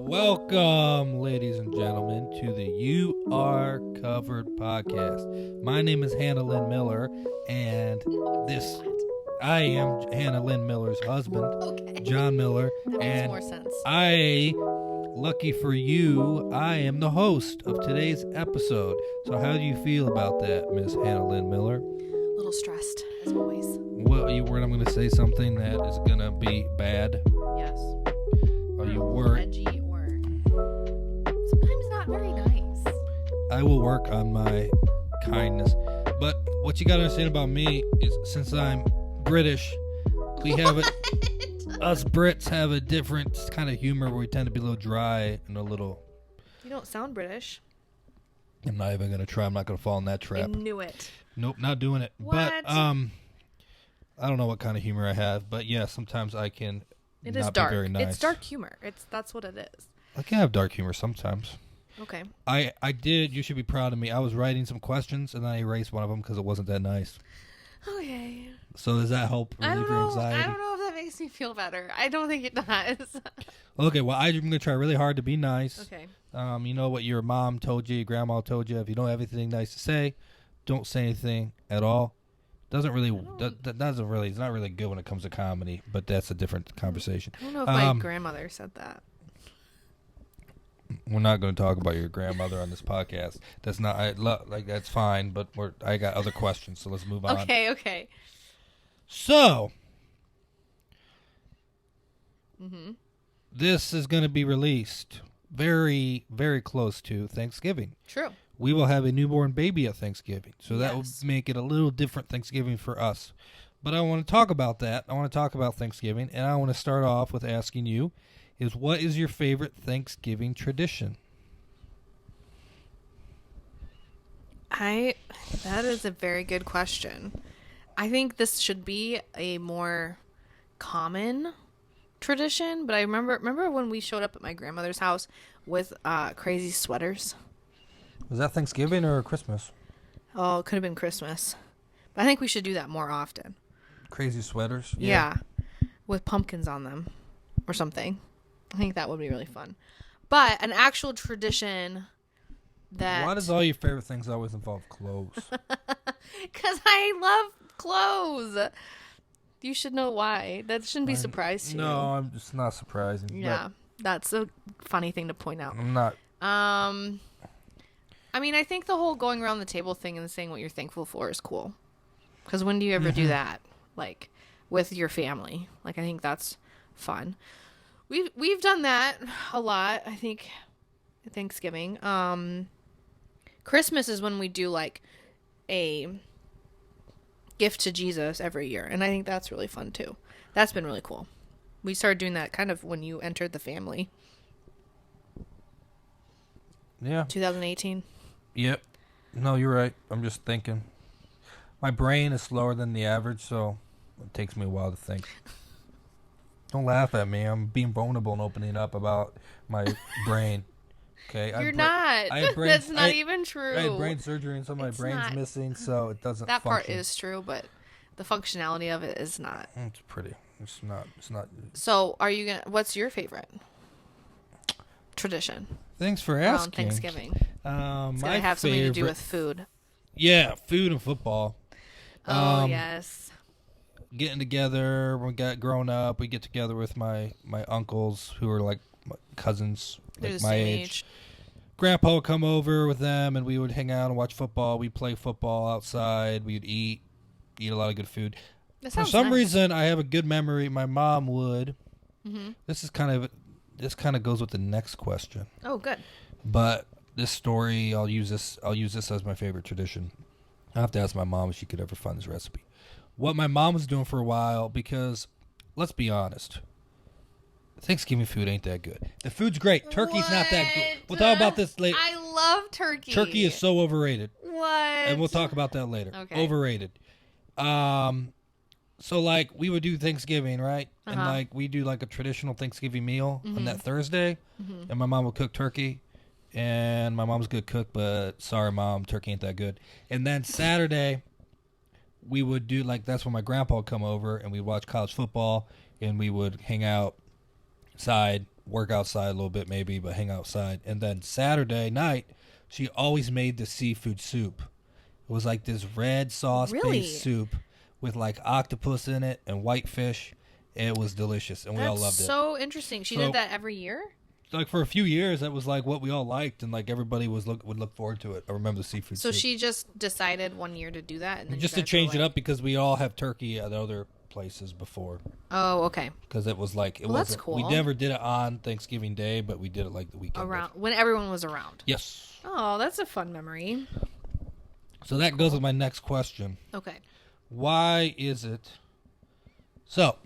Welcome, ladies and gentlemen, to the You Are Covered podcast. My name is Lynn Miller, and I am Hannah Lynn Miller's husband, John Miller. That makes more sense. Lucky for you, I am the host of today's episode. So how do you feel about that, Miss Hannah Lynn Miller? A little stressed, as always. Well, are you worried I'm going to say something that is going to be bad? Yes. Are you worried? Edgy or sometimes not very nice. I will work on my kindness. But what you got to understand about me is since I'm British, we have us Brits have a different kind of humor where we tend to be a little dry and a little... You don't sound British. I'm not even going to try. I'm not going to fall in that trap. I knew it. Nope, not doing it. What? But I don't know what kind of humor I have, but yeah, sometimes I can It not is dark. be very nice. It's dark humor. That's what it is. I can have dark humor sometimes. Okay. I did. You should be proud of me. I was writing some questions, and then I erased one of them because it wasn't that nice. Okay. So does that help relieve your anxiety? I don't know if that makes me feel better. I don't think it does. Okay, well, I'm going to try really hard to be nice. Okay. You know what your mom told you, your grandma told you. If you don't have anything nice to say, don't say anything at all. It's not really good when it comes to comedy, but that's a different conversation. I don't know if my grandmother said that. We're not going to talk about your grandmother on this podcast. That's not that's fine, but I got other questions, so let's move on. Okay. So, This is going to be released very, very close to Thanksgiving. True. We will have a newborn baby at Thanksgiving, so that will Yes. make it a little different Thanksgiving for us. But I want to talk about that. I want to talk about Thanksgiving, and I want to start off with asking you, what is your favorite Thanksgiving tradition? That is a very good question. I think this should be a more common tradition, but I remember when we showed up at my grandmother's house with crazy sweaters. Was that Thanksgiving or Christmas? Oh, it could have been Christmas. But I think we should do that more often. Crazy sweaters? Yeah. With pumpkins on them or something. I think that would be really fun. But an actual tradition that... Why does all your favorite things always involve clothes? Because I love clothes. You should know why. That shouldn't be a surprise to you. No, I'm just not surprising. Yeah, that's a funny thing to point out. I'm not. I mean, I think the whole going around the table thing and saying what you're thankful for is cool. Because when do you ever do that? Like, with your family. Like, I think that's fun. We've done that a lot, I think, at Thanksgiving. Christmas is when we do, like, a gift to Jesus every year. And I think that's really fun, too. That's been really cool. We started doing that kind of when you entered the family. Yeah. 2018. Yep. No, you're right. I'm just thinking. My brain is slower than the average, so it takes me a while to think. Don't laugh at me. I'm being vulnerable and opening up about my brain. Okay. You're not. That's not even true. I had brain surgery and so my brain's missing, so it doesn't That function. part is true, but the functionality of it is not. It's pretty. It's not. So, what's your favorite tradition? Thanks for Around asking. Thanksgiving. It's It's going to have something to do with food. Yeah, food and football. Oh, yes. Getting together, when we got grown up, we get together with my uncles who are like my cousins, They're like the my same age. Grandpa would come over with them, and we would hang out and watch football. We'd play football outside. We'd eat a lot of good food. For some reason, I have a good memory. My mom would. Mm-hmm. This kind of goes with the next question. Oh, good. But this story, I'll use this as my favorite tradition. I have to ask my mom if she could ever find this recipe. What my mom was doing for a while, because let's be honest, Thanksgiving food ain't that good. The food's great. Turkey's not that good. We'll talk about this later. I love turkey. Turkey is so overrated. What? And we'll talk about that later. Okay. Overrated. So like we would do Thanksgiving, right? And like we do like a traditional Thanksgiving meal on that Thursday, and my mom would cook turkey. And my mom's a good cook, but sorry, Mom, turkey ain't that good. And then Saturday, we would do, like, that's when my grandpa would come over, and we'd watch college football, and we would hang out outside work outside a little bit maybe, but hang outside. And then Saturday night, she always made the seafood soup. It was like this red sauce-based soup with like octopus in it and whitefish. It was delicious, and we all loved it. So interesting. She did that every year? Like for a few years, that was like what we all liked, and like everybody would look forward to it. I remember the seafood soup. So she just decided one year to do that? And then just to change it up because we all have turkey at other places before. Oh, okay. Because it was like, that's cool. We never did it on Thanksgiving Day, but we did it like the weekend. When everyone was around. Yes. Oh, that's a fun memory. So that goes with my next question. Okay. Why is it... So...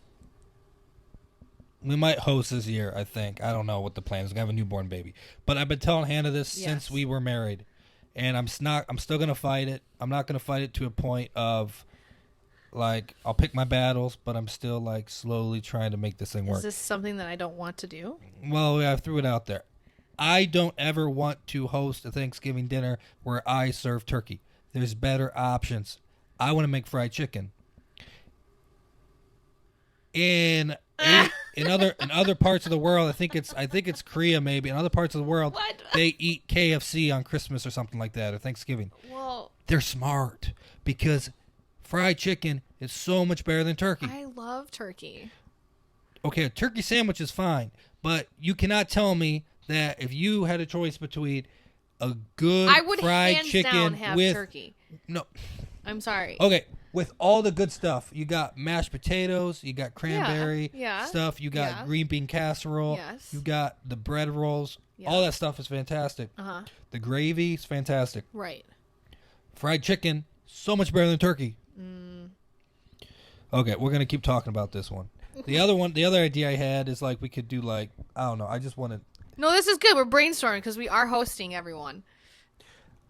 We might host this year, I think. I don't know what the plan is. I have a newborn baby. But I've been telling Hannah this since we were married. And I'm still going to fight it. I'm not going to fight it to a point of, like, I'll pick my battles, but I'm still, like, slowly trying to make this thing work. Is this something that I don't want to do? Well, I threw it out there. I don't ever want to host a Thanksgiving dinner where I serve turkey. There's better options. I want to make fried chicken. In other parts of the world, I think it's Korea maybe. In other parts of the world, they eat KFC on Christmas or something like that, or Thanksgiving. Well, they're smart because fried chicken is so much better than turkey. I love turkey. Okay, a turkey sandwich is fine, but you cannot tell me that if you had a choice between a good fried chicken with turkey. No, I'm sorry. Okay. With all the good stuff, you got mashed potatoes, you got cranberry stuff, you got green bean casserole, you got the bread rolls. All that stuff is fantastic. The gravy is fantastic. Right. Fried chicken, so much better than turkey. Okay, we're gonna keep talking about this one. The other idea I had is like we could do like, I don't know. I just wanted. No, this is good. We're brainstorming because we are hosting everyone.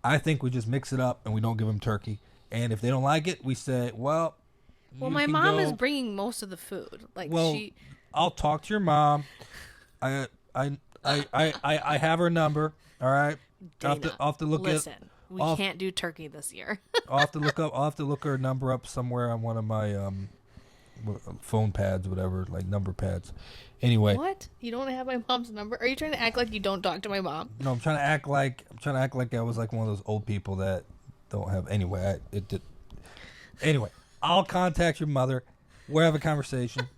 I think we just mix it up and we don't give them turkey. And if they don't like it, we say, well, my mom is bringing most of the food. Like, I'll talk to your mom. I have her number. All right. Dana, I'll have to look we can't do turkey this year. I'll have to look her number up somewhere on one of my phone pads, whatever, like number pads. Anyway. What? You don't have my mom's number? Are you trying to act like you don't talk to my mom? No, I'm trying to act like I was like one of those old people that don't have. Anyway, Anyway, I'll contact your mother. We'll have a conversation.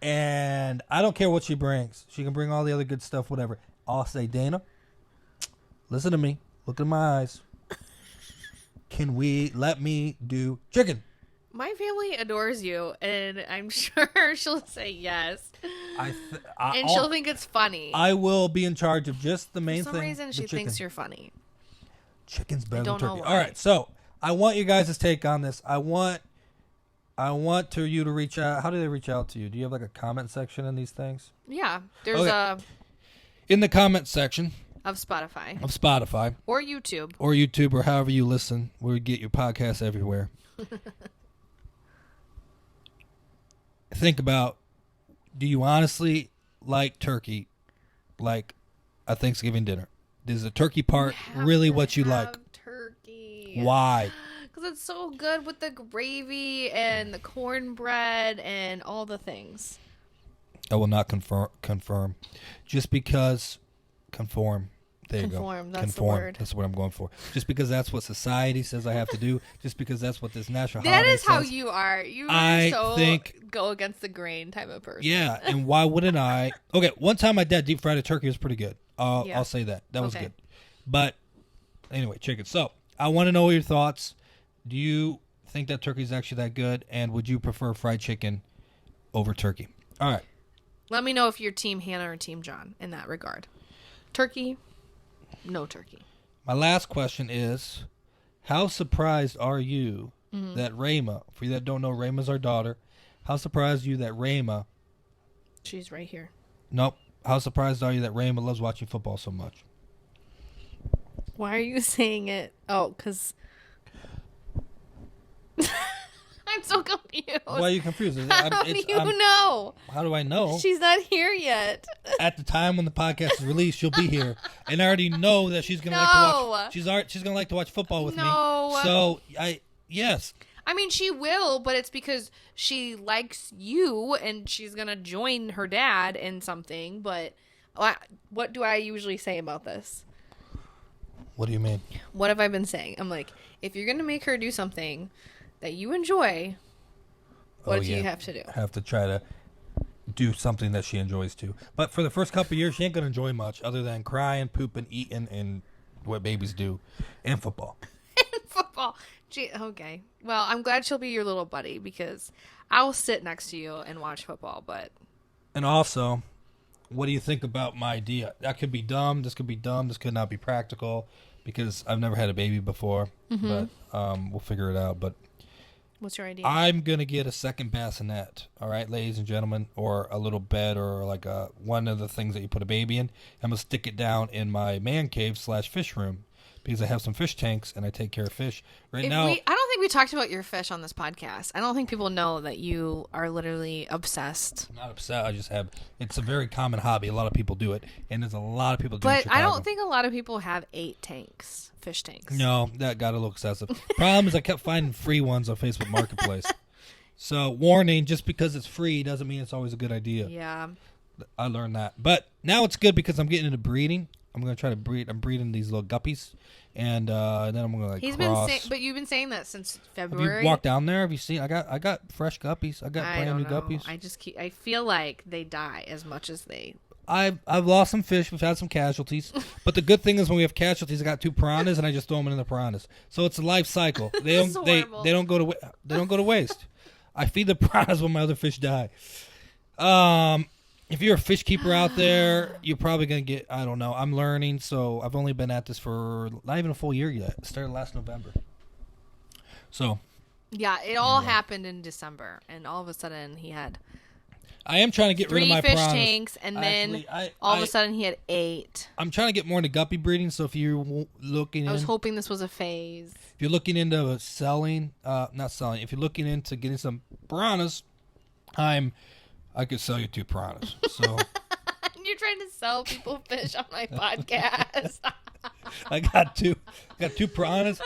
And I don't care what she brings. She can bring all the other good stuff, whatever. I'll say, Dana, listen to me. Look in my eyes. Let me do chicken? My family adores you, and I'm sure she'll say yes. And she'll think it's funny. I will be in charge of just the main thing. For some reason, she thinks you're funny. Chicken's better than turkey. All right, so I want you guys' take on this. I want you to reach out. How do they reach out to you? Do you have like a comment section in these things? Yeah, there's in the comment section of Spotify or YouTube or however you listen, where you get your podcasts everywhere. Think about: do you honestly like turkey, like a Thanksgiving dinner? Is the turkey part really what you like? Turkey. Why? Because it's so good with the gravy and the cornbread and all the things. I will not confirm. Just because conform. There you go. Conform. That's the word. That's what I'm going for. Just because that's what society says I have to do. Just because that's what this national holiday says. That is how you are. You are go against the grain type of person. Yeah, and why wouldn't I? Okay, one time my dad deep fried a turkey. It was pretty good. I'll say that. That was good. But anyway, chicken. So I want to know your thoughts. Do you think that turkey is actually that good? And would you prefer fried chicken over turkey? All right. Let me know if you're Team Hannah or Team John in that regard. Turkey, no turkey. My last question is, how surprised are you that Rhema, for you that don't know, Rhema's our daughter, how surprised are you that Rhema... She's right here. Nope. How surprised are you that Rhema loves watching football so much? Why are you saying it? Oh, because... I'm so confused. Why are you confused? How do you know? How do I know? She's not here yet. At the time when the podcast is released, she'll be here, and I already know that she's gonna like to watch. She's gonna like to watch football with me. So yes. I mean, she will, but it's because she likes you, and she's gonna join her dad in something. But What do I usually say about this? What do you mean? What have I been saying? I'm like, if you're going to make her do something that you enjoy, what do you have to do? Have to try to do something that she enjoys too. But for the first couple of years, she ain't going to enjoy much other than crying, pooping, eating, and what babies do, and football. Football. Gee, okay. Well, I'm glad she'll be your little buddy because I will sit next to you and watch football. But and also, what do you think about my idea? That could be dumb. This could be dumb. This could not be practical because I've never had a baby before. But we'll figure it out. But what's your idea? I'm gonna get a second bassinet. All right, ladies and gentlemen, or a little bed, or like one of the things that you put a baby in. I'm gonna stick it down in my man cave / fish room. Because I have some fish tanks and I take care of fish. Right now, I don't think we talked about your fish on this podcast. I don't think people know that you are literally obsessed. I'm not upset. I just have. It's a very common hobby. A lot of people do it, and there's a lot of people doing it. But I don't think a lot of people have 8 tanks, fish tanks. No, that got a little excessive. Problem is, I kept finding free ones on Facebook Marketplace. So, warning: just because it's free doesn't mean it's always a good idea. Yeah, I learned that. But now it's good because I'm getting into breeding. I'm going to try to breed. I'm breeding these little guppies. And then I'm going to cross. Been saying, but you've been saying that since February. Have you walked down there? Have you seen? I got fresh guppies. I got brand new guppies. I feel like they die as much as they. I've lost some fish. We've had some casualties. But the good thing is when we have casualties, I got 2 piranhas and I just throw them in the piranhas. So it's a life cycle. They don't go to waste. I feed the piranhas when my other fish die. If you're a fish keeper out there, you're probably going to get, I don't know. I'm learning, so I've only been at this for not even a full year yet. It started last November. So. Yeah, it all happened in December, and all of a sudden he had I am trying to get rid of my 3 fish piranhas. tanks, and then all of a sudden he had 8. I'm trying to get more into guppy breeding, so if you're looking I was hoping this was a phase. If you're looking into selling, not selling, if you're looking into getting some piranhas, I could sell you 2 piranhas. So you're trying to sell people fish on my podcast. I got two piranhas.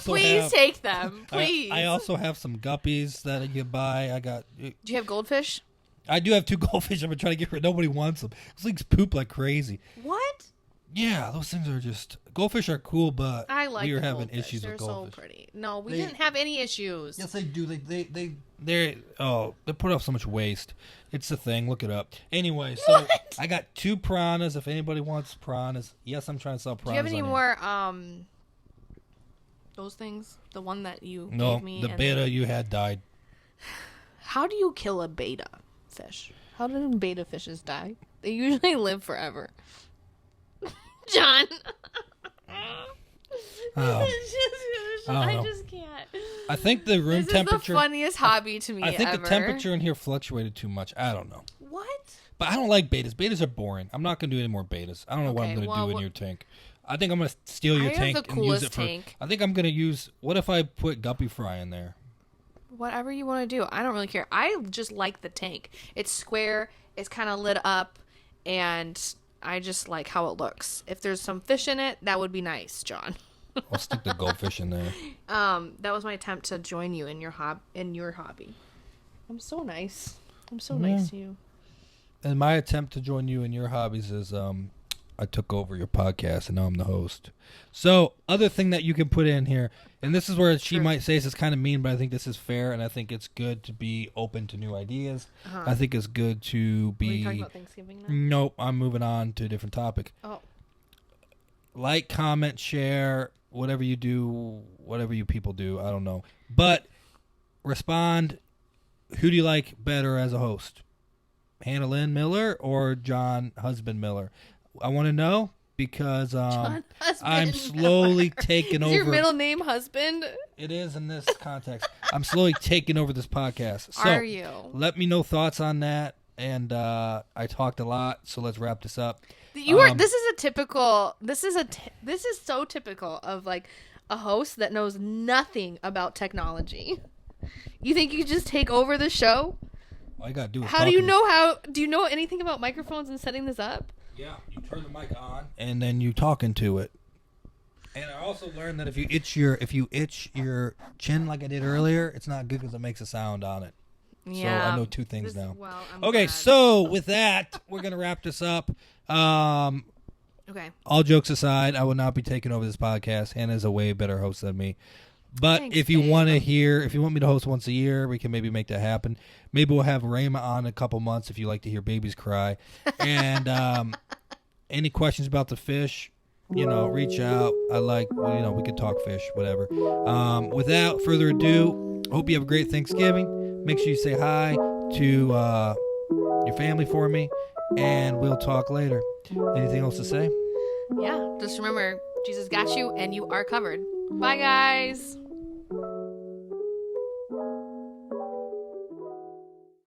Please take them. Please. I also have some guppies that you can buy. Do you have goldfish? I do have 2 goldfish. I've been trying to get rid. Nobody wants them. Those things poop like crazy. What? Yeah, those things are just goldfish are cool, but I like we were having goldfish. issues with goldfish. They're so pretty. No, we didn't have any issues. Yes, they do. They put up so much waste. It's the thing. Look it up. Anyway, so What? I got 2 piranhas. If anybody wants piranhas, yes, I'm trying to sell piranhas. Do you have any more those things? The one that you gave me. No, the beta you had died. How do you kill a beta fish? How do beta fishes die? They usually live forever. John. I just can't. I think the room temperature. This is the funniest hobby to me ever. I think the temperature in here fluctuated too much. I don't know. What? But I don't like betas. Betas are boring. I'm not going to do any more betas. I don't know what I'm going to do in your tank. I think I'm going to steal your tank and use it for. I think I'm going to use. What if I put guppy fry in there? Whatever you want to do. I don't really care. I just like the tank. It's square. It's kind of lit up, and I just like how it looks. If there's some fish in it, that would be nice, John. I'll stick the goldfish in there. That was my attempt to join you in your hobby. I'm so nice. I'm so nice to you. And my attempt to join you in your hobbies is I took over your podcast and now I'm the host. So, other thing that you can put in here, and this is where she might say this is kind of mean, but I think this is fair, and I think it's good to be open to new ideas. I think it's good to be. Are you talking about Thanksgiving now? Nope, I'm moving on to a different topic. Oh. Like, comment, share, whatever you do, whatever you people do, I don't know. But respond. Who do you like better as a host? Hannah Lynn Miller or John Husband Miller? I want to know because I'm slowly taking over. Is your middle name Husband? It is in this context. I'm slowly taking over this podcast. So are you? Let me know thoughts on that. And I talked a lot, so let's wrap this up. This is so typical of like a host that knows nothing about technology. You think you just take over the show? All you gotta do is do you know anything about microphones and setting this up? Yeah, you turn the mic on and then you talk into it. And I also learned that if you itch your chin like I did earlier, it's not good because it makes a sound on it. Yeah. So I know two things now. Well, I'm Okay, glad. so with that, we're going to wrap this up. Okay. All jokes aside, I will not be taking over this podcast. Hannah's a way better host than me. But Thanks, if you babe. want me to host once a year, we can maybe make that happen. Maybe we'll have Rhema on in a couple months if you like to hear babies cry. And any questions about the fish, reach out. We could talk fish, whatever. Without further ado, hope you have a great Thanksgiving. Make sure you say hi to your family for me, and we'll talk later. Anything else to say? Yeah. Just remember, Jesus got you and you are covered. Bye, guys.